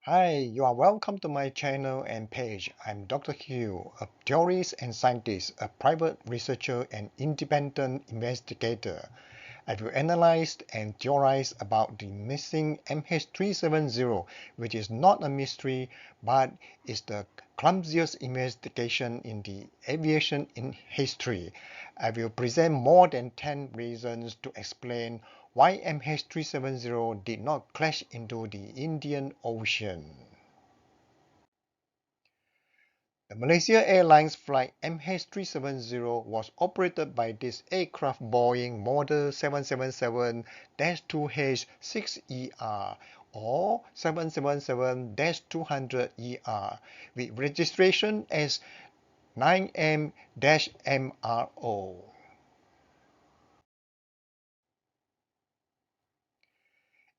Hi, you are welcome to my channel and page. I'm Dr. Hugh, a theorist and scientist, a private researcher and independent investigator. I will analyze and theorize about the missing MH370, which is not a mystery, but is the clumsiest investigation in the aviation in history. I will present more than 10 reasons to explain why MH370 did not crash into the Indian Ocean. The Malaysia Airlines flight MH370 was operated by this aircraft Boeing model 777-2H6ER or 777-200ER with registration as 9M-MRO.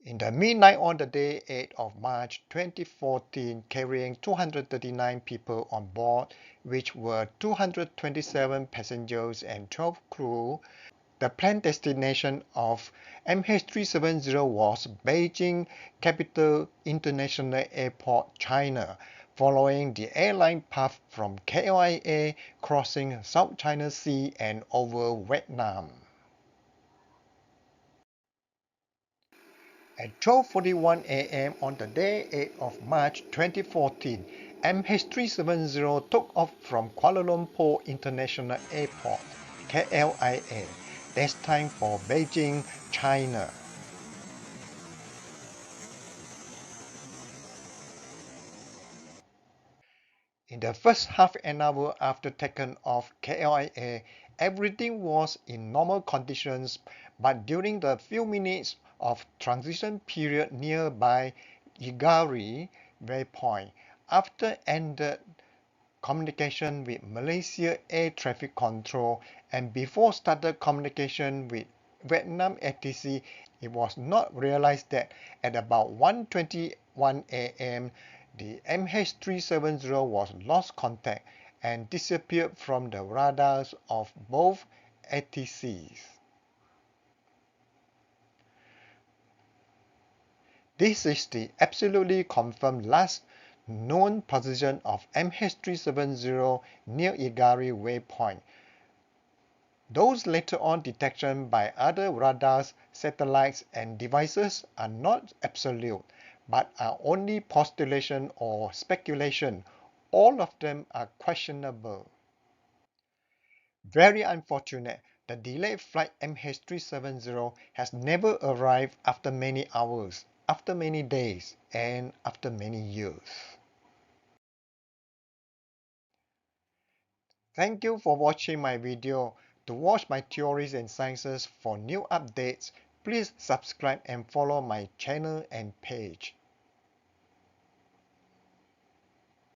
In the midnight on the day 8th of March 2014, carrying 239 people on board, which were 227 passengers and 12 crew, the planned destination of MH370 was Beijing Capital International Airport, China, following the airline path from KLIA, crossing South China Sea and over Vietnam. At 12:41 a.m. on the day 8th of March 2014, MH370 took off from Kuala Lumpur International Airport, KLIA, destined for Beijing, China. In the first half an hour after taking off KLIA, everything was in normal conditions, but during the few minutes of transition period nearby Igari waypoint, after ended communication with Malaysia Air Traffic Control and before started communication with Vietnam ATC, it was not realized that at about 1:21 a.m. the MH370 was lost contact and disappeared from the radars of both ATCs. This is the absolutely confirmed last known position of MH370 near Igari waypoint. Those later on detection by other radars, satellites, and devices are not absolute, but are only postulation or speculation. All of them are questionable. Very unfortunate, the delayed flight MH370 has never arrived after many hours, after many days, and after many years. Thank you for watching my video. To watch my theories and sciences for new updates, please subscribe and follow my channel and page.